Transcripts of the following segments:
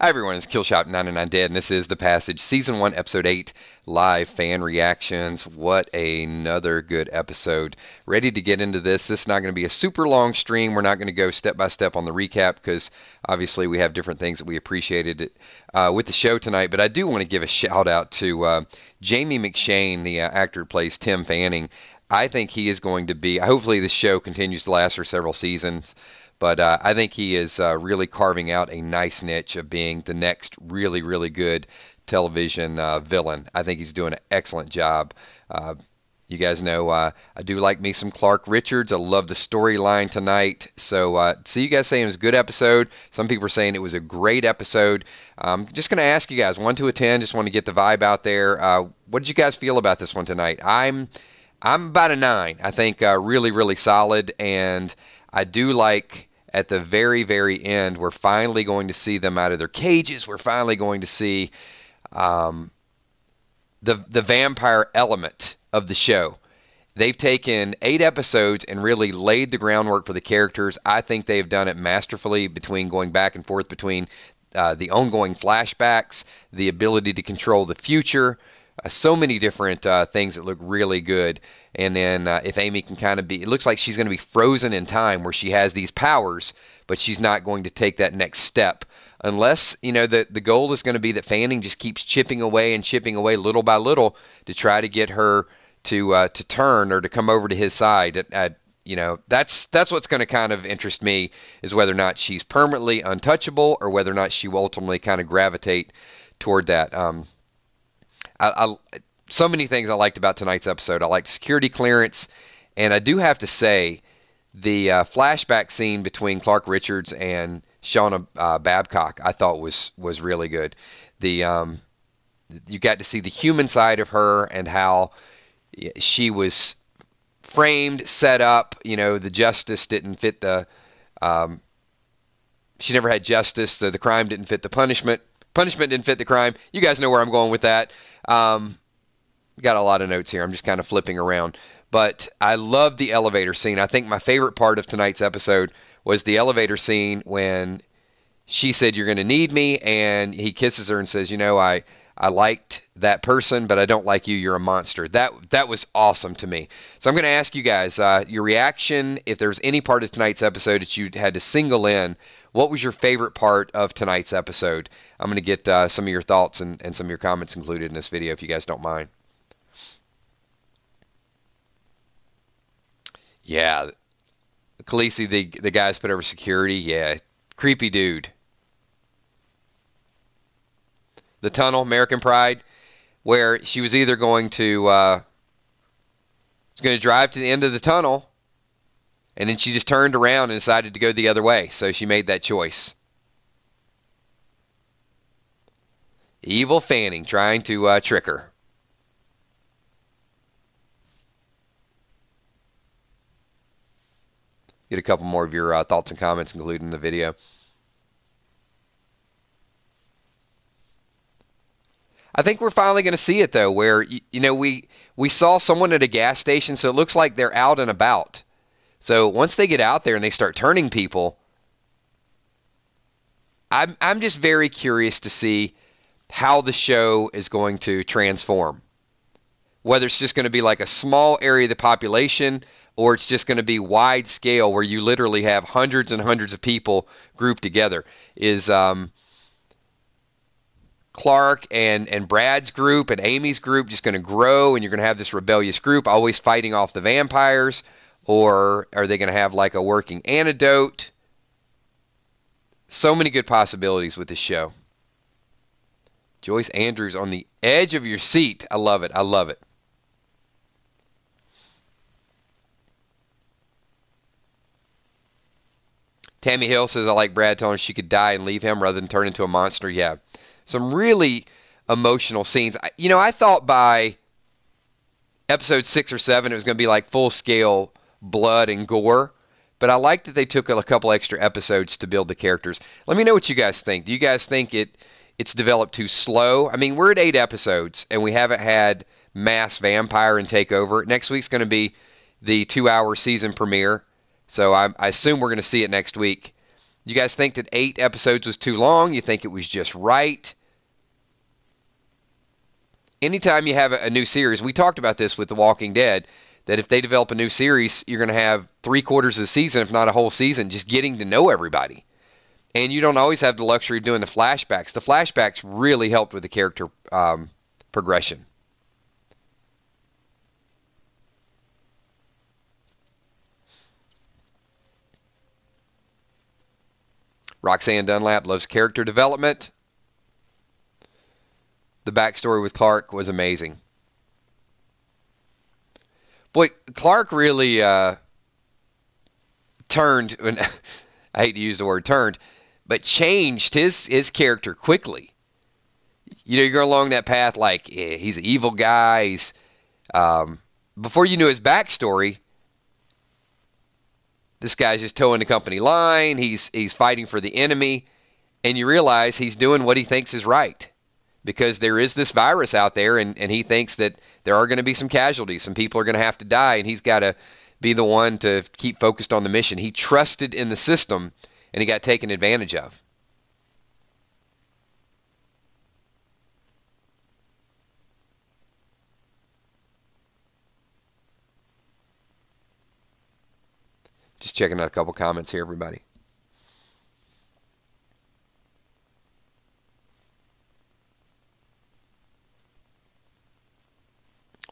Hi everyone, it's Killshot99 Dead, and this is The Passage, Season 1, Episode 8, live fan reactions. What another good episode. Ready to get into this. This is not going to be a super long stream. We're not going to go step by step on the recap because obviously we have different things that we appreciated with the show tonight. But I do want to give a shout out to Jamie McShane, the actor who plays Tim Fanning. I think he is going to be, hopefully this show continues to last for several seasons. But I think he is really carving out a nice niche of being the next really, really good television villain. I think he's doing an excellent job. You guys know I do like me some Clark Richards. I love the storyline tonight. So you guys saying it was a good episode. Some people are saying it was a great episode. Just going to ask you guys, 1 to a 10. Just want to get the vibe out there. What did you guys feel about this one tonight? I'm about a 9. I think really, really solid. And I do like at the very, very end, we're finally going to see them out of their cages. We're finally going to see the vampire element of the show. They've taken 8 episodes and really laid the groundwork for the characters. I think they've done it masterfully between going back and forth between the ongoing flashbacks, the ability to control the future, so many different things that look really good. And then if Amy can kind of be, it looks like she's going to be frozen in time where she has these powers, but she's not going to take that next step. Unless, you know, the goal is going to be that Fanning just keeps chipping away and chipping away little by little to try to get her to turn or to come over to his side. You know, that's what's going to kind of interest me, is whether or not she's permanently untouchable or whether or not she will ultimately kind of gravitate toward that. So many things I liked about tonight's episode. I liked security clearance, and I do have to say the flashback scene between Clark Richards and Shauna Babcock I thought was really good. You got to see the human side of her and how she was framed, set up. You know, the justice didn't fit the she never had justice, so the crime didn't fit the punishment. Punishment didn't fit the crime. You guys know where I'm going with that. Got a lot of notes here. I'm just kind of flipping around. But I love the elevator scene. I think my favorite part of tonight's episode was the elevator scene when she said, "You're going to need me," and he kisses her and says, "You know, I liked that person, but I don't like you. You're a monster." That was awesome to me. So I'm going to ask you guys your reaction. If there's any part of tonight's episode that you had to single in, what was your favorite part of tonight's episode? I'm going to get some of your thoughts and some of your comments included in this video, if you guys don't mind. Yeah, Khaleesi, the guys put over security. Yeah, creepy dude. The tunnel, American Pride, where she was either going to drive to the end of the tunnel, and then she just turned around and decided to go the other way. So she made that choice. Evil Fanning trying to trick her. Get a couple more of your thoughts and comments included in the video. I think we're finally going to see it, though, where, you know, we saw someone at a gas station, so it looks like they're out and about. So once they get out there and they start turning people, I'm just very curious to see how the show is going to transform. Whether it's just going to be like a small area of the population, or it's just going to be wide scale where you literally have hundreds and hundreds of people grouped together. Is Clark and Brad's group and Amy's group just going to grow, and you're going to have this rebellious group always fighting off the vampires? Or are they going to have like a working antidote? So many good possibilities with this show. Joyce Andrews on the edge of your seat. I love it. I love it. Tammy Hill says, "I like Brad telling her she could die and leave him rather than turn into a monster." Yeah. Some really emotional scenes. You know, I thought by episode 6 or 7 it was going to be like full-scale blood and gore. But I like that they took a couple extra episodes to build the characters. Let me know what you guys think. Do you guys think it's developed too slow? I mean, we're at 8 episodes, and we haven't had mass vampire and take over. Next week's going to be the 2-hour season premiere. So I assume we're going to see it next week. You guys think that 8 episodes was too long? You think it was just right? Anytime you have a new series, we talked about this with The Walking Dead, that if they develop a new series, you're going to have 3/4 of the season, if not a whole season, just getting to know everybody. And you don't always have the luxury of doing the flashbacks. The flashbacks really helped with the character progression. Roxanne Dunlap loves character development. The backstory with Clark was amazing. Boy, Clark really turned, I hate to use the word turned, but changed his character quickly. You know, you go along that path like, yeah, he's an evil guy. He's, before you knew his backstory, this guy's just towing the company line. He's fighting for the enemy. And you realize he's doing what he thinks is right. Because there is this virus out there, and he thinks that there are going to be some casualties. Some people are going to have to die, and he's got to be the one to keep focused on the mission. He trusted in the system, and he got taken advantage of. Just checking out a couple comments here, everybody.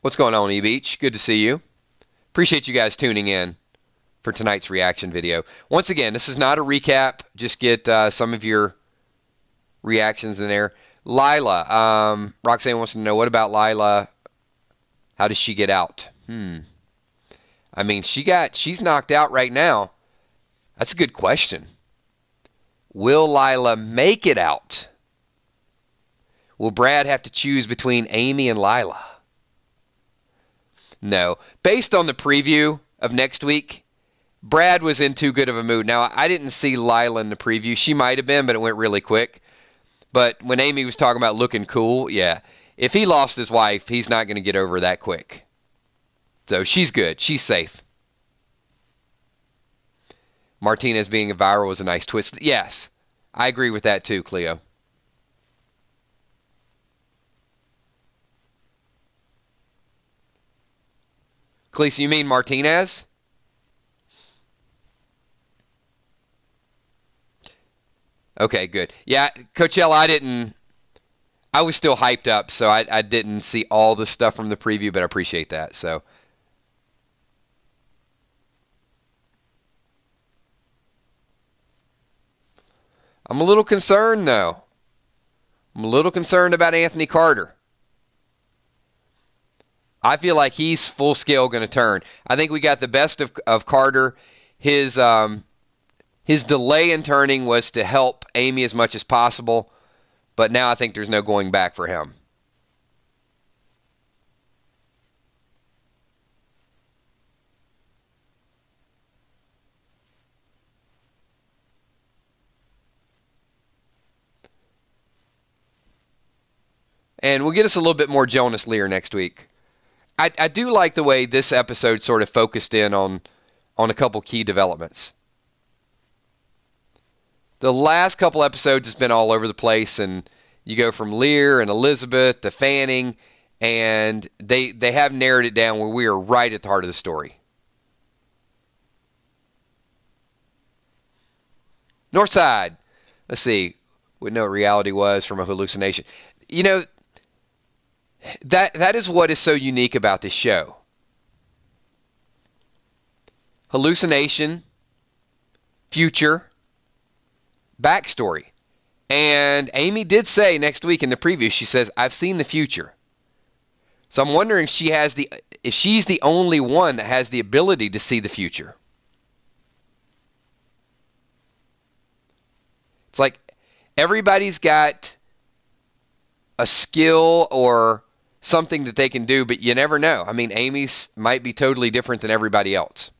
What's going on, E-Beach? Good to see you. Appreciate you guys tuning in for tonight's reaction video. Once again, this is not a recap. Just get some of your reactions in there. Lila, Roxanne wants to know, what about Lila? How does she get out? I mean, she's knocked out right now. That's a good question. Will Lila make it out? Will Brad have to choose between Amy and Lila? No. Based on the preview of next week, Brad was in too good of a mood. Now, I didn't see Lila in the preview. She might have been, but it went really quick. But when Amy was talking about looking cool, yeah. If he lost his wife, he's not going to get over that quick. So she's good. She's safe. Martinez being a viral was a nice twist. Yes, I agree with that too, Cleo. Cleese, you mean Martinez? Okay, good. Yeah, Coachella, I was still hyped up, so I didn't see all the stuff from the preview, but I appreciate that. So, I'm a little concerned, though. I'm a little concerned about Anthony Carter. I feel like he's full scale going to turn. I think we got the best of Carter. His delay in turning was to help Amy as much as possible, but now I think there's no going back for him. And we'll get us a little bit more Jonas Lear next week. I do like the way this episode sort of focused in on a couple key developments. The last couple episodes has been all over the place, and you go from Lear and Elizabeth to Fanning, and they have narrowed it down where we are right at the heart of the story. Northside. Let's see. Wouldn't know what reality was from a hallucination. You know, that is what is so unique about this show. Hallucination, future, backstory. And Amy did say next week in the preview, she says, I've seen the future. So I'm wondering if she's the only one that has the ability to see the future. It's like everybody's got a skill or something that they can do, but you never know. I mean, Amy's might be totally different than everybody else.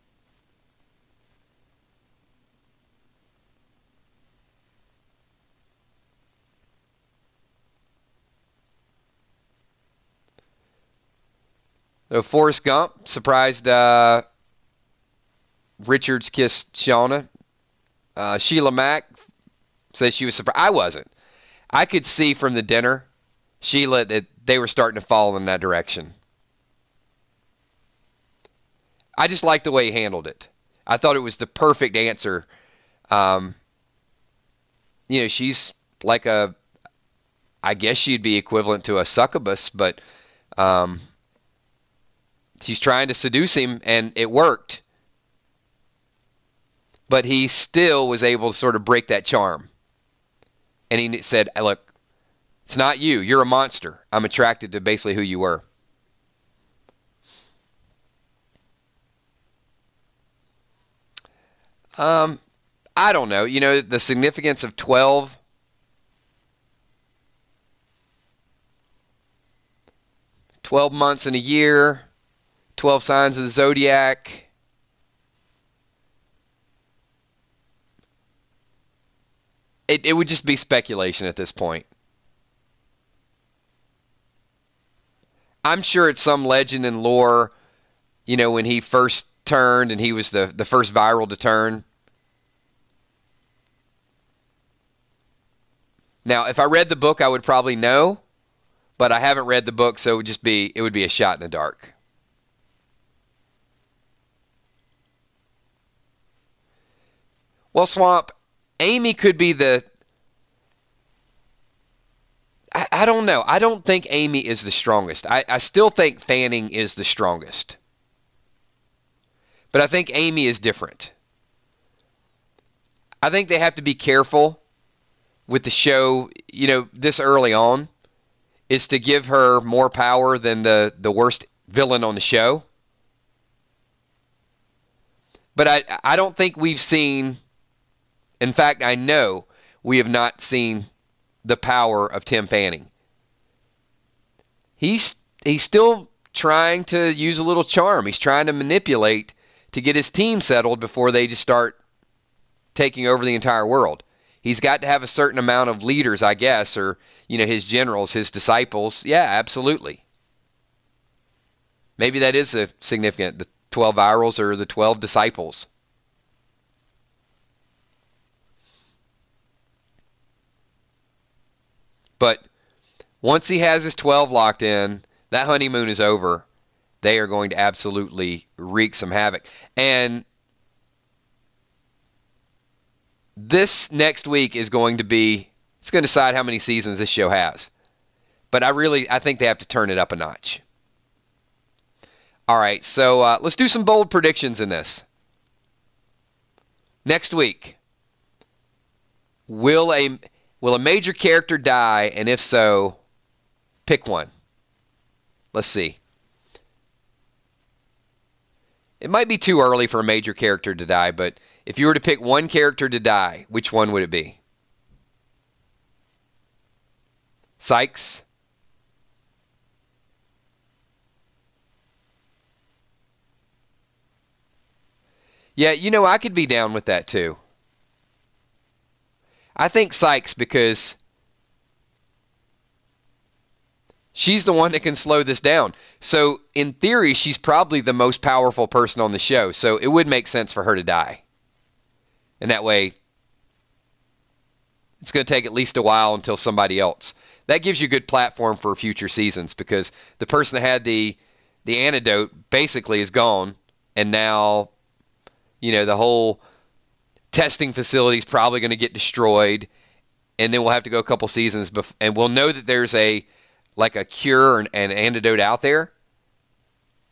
So Forrest Gump surprised Richards kissed Shauna. Sheila Mack says she was surprised. I wasn't. I could see from the dinner, Sheila, that they were starting to fall in that direction. I just liked the way he handled it. I thought it was the perfect answer. She's like I guess she'd be equivalent to a succubus, but she's trying to seduce him, and it worked. But he still was able to sort of break that charm. And he said, look, it's not you. You're a monster. I'm attracted to basically who you were. I don't know. The significance of 12. 12 months in a year. 12 signs of the zodiac. It would just be speculation at this point. I'm sure it's some legend and lore, when he first turned and he was the first viral to turn. Now, if I read the book, I would probably know, but I haven't read the book, so it would be a shot in the dark. Well, Swamp, Amy could be I don't know. I don't think Amy is the strongest. I still think Fanning is the strongest. But I think Amy is different. I think they have to be careful with the show, this early on, is to give her more power than the worst villain on the show. But I don't think we've seen, in fact, I know we have not seen the power of Tim Fanning. He's still trying to use a little charm. He's trying to manipulate to get his team settled before they just start taking over the entire world. He's got to have a certain amount of leaders, I guess, or, his generals, his disciples. Yeah, absolutely. Maybe that is significant, the 12 virals or the 12 disciples. But once he has his 12 locked in, that honeymoon is over. They are going to absolutely wreak some havoc. And this next week is going to it's going to decide how many seasons this show has. But I think they have to turn it up a notch. All right, so let's do some bold predictions in this. Next week, will a major character die? And if so, pick one. Let's see. It might be too early for a major character to die, but if you were to pick one character to die, which one would it be? Sykes? Yeah, I could be down with that too. I think Sykes, because she's the one that can slow this down. So, in theory, she's probably the most powerful person on the show. So, it would make sense for her to die. And that way, it's going to take at least a while until somebody else. That gives you a good platform for future seasons, because the person that had the antidote basically is gone. And now, the whole testing facility is probably going to get destroyed. And then we'll have to go a couple seasons. And we'll know that there's a cure and an antidote out there,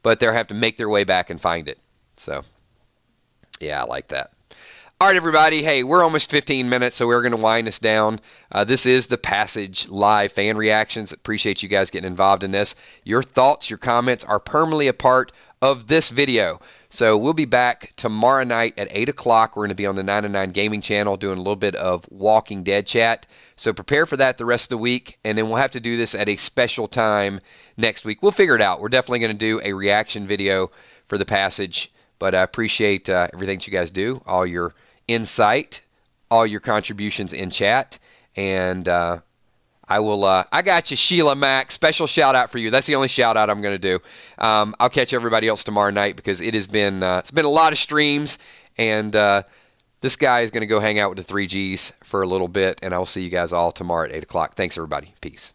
but they'll have to make their way back and find it. So, yeah, I like that. All right, everybody. Hey, we're almost 15 minutes, so we're going to wind this down. This is the Passage Live fan reactions. Appreciate you guys getting involved in this. Your thoughts, your comments are permanently a part of this video. So we'll be back tomorrow night at 8 o'clock. We're going to be on the 909 Gaming channel doing a little bit of Walking Dead chat. So prepare for that the rest of the week, and then we'll have to do this at a special time next week. We'll figure it out. We're definitely going to do a reaction video for the Passage, but I appreciate everything that you guys do, all your insight, all your contributions in chat, and I got you, Sheila Mack. Special shout out for you. That's the only shout out I'm going to do. I'll catch everybody else tomorrow night, because it's been a lot of streams, and This guy is going to go hang out with the 3Gs for a little bit, and I'll see you guys all tomorrow at 8 o'clock. Thanks, everybody. Peace.